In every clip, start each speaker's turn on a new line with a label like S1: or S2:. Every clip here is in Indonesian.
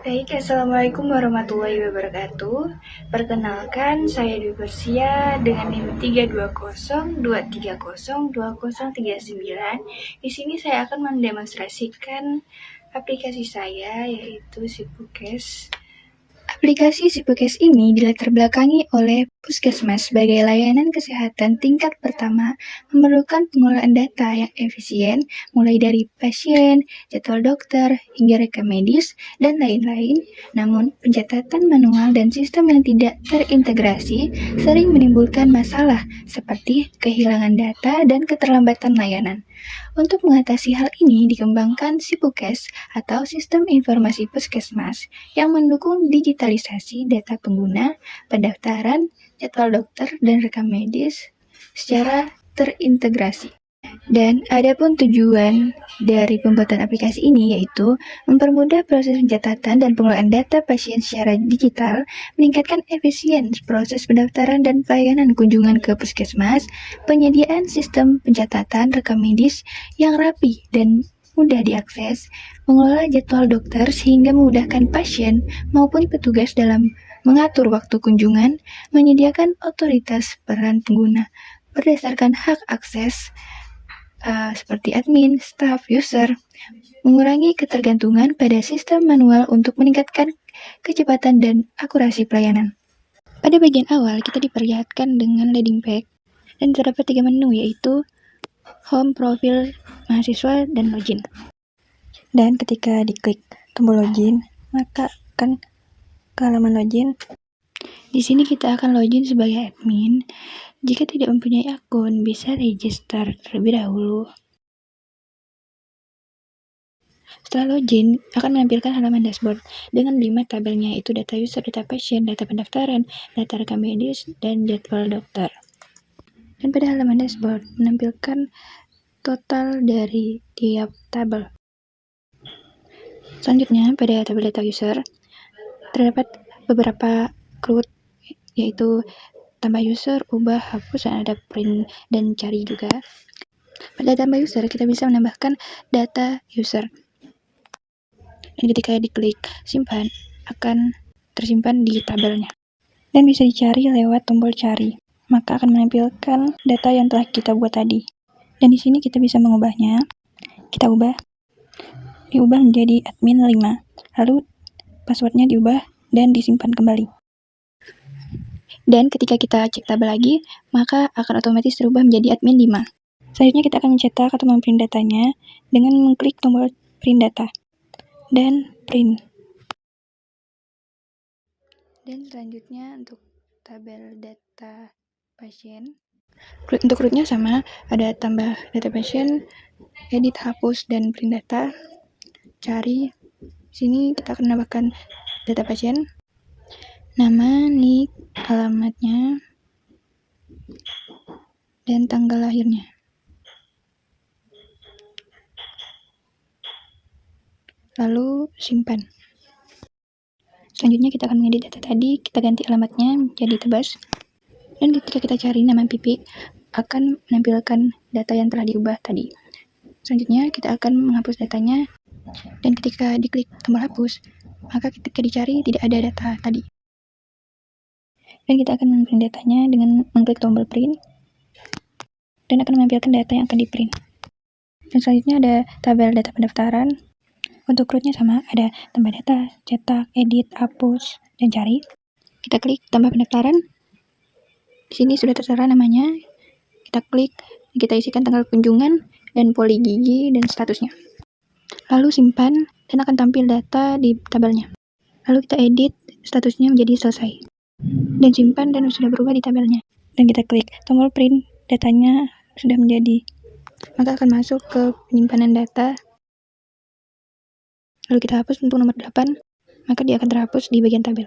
S1: Baik, Assalamualaikum warahmatullahi wabarakatuh. Perkenalkan, saya Dwi Persia dengan NIM 32023020039. Di sini saya akan mendemonstrasikan aplikasi saya, yaitu Sipukes. Aplikasi Sipukes ini dilatar belakangi oleh Puskesmas sebagai layanan kesehatan tingkat pertama memerlukan pengelolaan data yang efisien, mulai dari pasien, jadwal dokter, hingga rekam medis, dan lain-lain. Namun, pencatatan manual dan sistem yang tidak terintegrasi sering menimbulkan masalah seperti kehilangan data dan keterlambatan layanan. Untuk mengatasi hal ini dikembangkan Sipukes atau Sistem Informasi Puskesmas yang mendukung digitalisasi data pengguna, pendaftaran, jadwal dokter, dan rekam medis secara terintegrasi. Dan adapun tujuan dari pembuatan aplikasi ini yaitu mempermudah proses pencatatan dan pengelolaan data pasien secara digital, meningkatkan efisien proses pendaftaran dan pelayanan kunjungan ke puskesmas, penyediaan sistem pencatatan rekam medis yang rapi dan mudah diakses, mengelola jadwal dokter sehingga memudahkan pasien maupun petugas dalam mengatur waktu kunjungan, menyediakan otoritas peran pengguna berdasarkan hak akses seperti admin, staff, user, mengurangi ketergantungan pada sistem manual untuk meningkatkan kecepatan dan akurasi pelayanan. Pada bagian awal, kita diperlihatkan dengan landing page dan terdapat 3 menu, yaitu home, profil, mahasiswa, dan login. Dan ketika diklik tombol login, maka akan ke halaman login. Di sini kita akan login sebagai admin. Jika tidak mempunyai akun, bisa register terlebih dahulu. Setelah login, akan menampilkan halaman dashboard dengan 5 tabelnya, yaitu data user, data pasien, data pendaftaran, data rekam medis, dan jadwal dokter. Dan pada halaman dashboard, menampilkan total dari tiap tabel. Selanjutnya, pada tabel data user, terdapat beberapa CRUD, yaitu tambah user, ubah, hapus, dan ada print dan cari juga. Pada tambah user, kita bisa menambahkan data user. Dan ketika diklik simpan, akan tersimpan di tabelnya. Dan bisa dicari lewat tombol cari. Maka akan menampilkan data yang telah kita buat tadi. Dan di sini kita bisa mengubahnya. Kita ubah. Diubah menjadi admin 5. Lalu passwordnya diubah dan disimpan kembali. Dan ketika kita cek tabel lagi, maka akan otomatis terubah menjadi admin 5. Selanjutnya kita akan mencetak atau memprint datanya dengan mengklik tombol print data dan print. Dan selanjutnya untuk tabel data pasien, untuk rootnya sama, ada tambah data pasien, edit, hapus, dan print data. Cari, sini kita akan menambahkan data pasien, nama, nik, alamatnya, dan tanggal lahirnya. Lalu simpan. Selanjutnya kita akan mengedit data tadi, kita ganti alamatnya jadi Tebas. Dan ketika kita cari nama Pipi, akan menampilkan data yang telah diubah tadi. Selanjutnya kita akan menghapus datanya, dan ketika diklik tombol hapus, maka ketika dicari tidak ada data tadi. Dan kita akan memprint datanya dengan mengklik tombol print, dan akan menampilkan data yang akan di-print. Dan selanjutnya ada tabel data pendaftaran. Untuk rootnya sama, ada tambah data, cetak, edit, hapus, dan cari. Kita klik tambah pendaftaran. Di sini sudah tertera namanya. Kita klik, kita isikan tanggal kunjungan dan poli gigi dan statusnya. Lalu simpan dan akan tampil data di tabelnya. Lalu kita edit, statusnya menjadi selesai. Dan simpan dan sudah berubah di tabelnya. Dan kita klik tombol print, datanya sudah menjadi. Maka akan masuk ke penyimpanan data. Lalu kita hapus untuk nomor 8, maka dia akan terhapus di bagian tabel.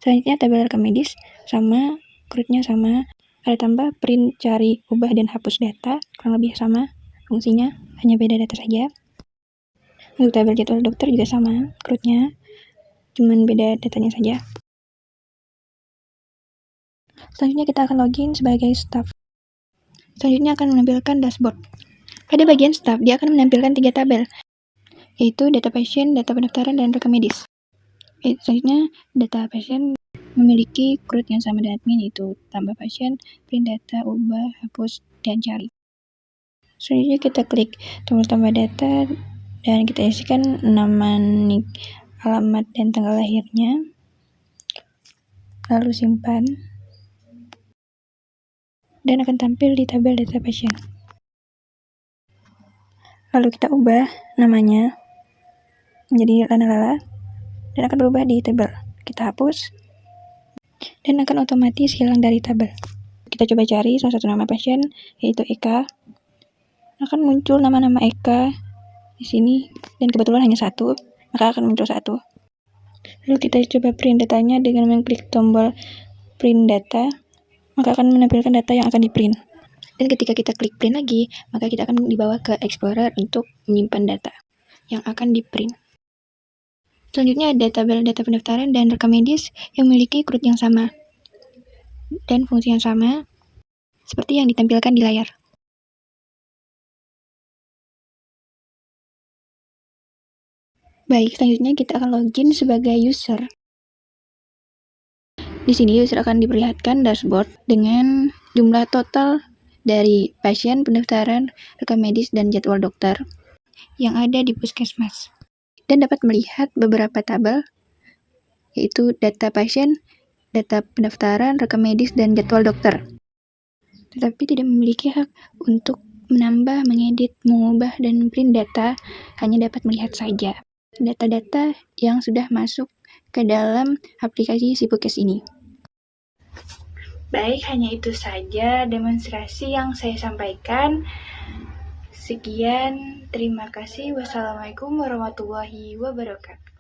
S1: Selanjutnya tabel rekam medis sama, CRUD-nya sama, ada tambah, print, cari, ubah, dan hapus data, kurang lebih sama fungsinya, hanya beda data saja. Untuk tabel jadwal dokter juga sama, CRUD-nya, cuman beda datanya saja. Selanjutnya kita akan login sebagai staff. Selanjutnya akan menampilkan dashboard. Pada bagian staff, dia akan menampilkan 3 tabel, yaitu data pasien, data pendaftaran, dan rekam medis. Selanjutnya, data pasien memiliki CRUD yang sama dengan admin, yaitu tambah pasien, print data, ubah, hapus, dan cari. Selanjutnya kita klik tombol tambah data dan kita isikan nama, nik, alamat, dan tanggal lahirnya. Lalu simpan. Dan akan tampil di tabel data pasien. Lalu kita ubah namanya menjadi Lana dan akan berubah di tabel. Kita hapus dan akan otomatis hilang dari tabel. Kita coba cari salah satu nama pasien, yaitu Eka. Akan muncul nama-nama Eka di sini dan kebetulan hanya satu, maka akan muncul satu. Lalu kita coba print datanya dengan mengklik tombol print data, maka akan menampilkan data yang akan di-print. Dan ketika kita klik print lagi, maka kita akan dibawa ke Explorer untuk menyimpan data yang akan di-print. Selanjutnya ada tabel data pendaftaran dan rekam medis yang memiliki CRUD yang sama dan fungsi yang sama seperti yang ditampilkan di layar. Baik, selanjutnya kita akan login sebagai user. Di sini user akan diperlihatkan dashboard dengan jumlah total dari pasien, pendaftaran, rekam medis, dan jadwal dokter yang ada di puskesmas. Dan dapat melihat beberapa tabel, yaitu data pasien, data pendaftaran, rekam medis, dan jadwal dokter. Tetapi tidak memiliki hak untuk menambah, mengedit, mengubah, dan print data, hanya dapat melihat saja data-data yang sudah masuk ke dalam aplikasi Sibukes ini. Baik, hanya itu saja demonstrasi yang saya sampaikan. Sekian, terima kasih. Wassalamualaikum warahmatullahi wabarakatuh.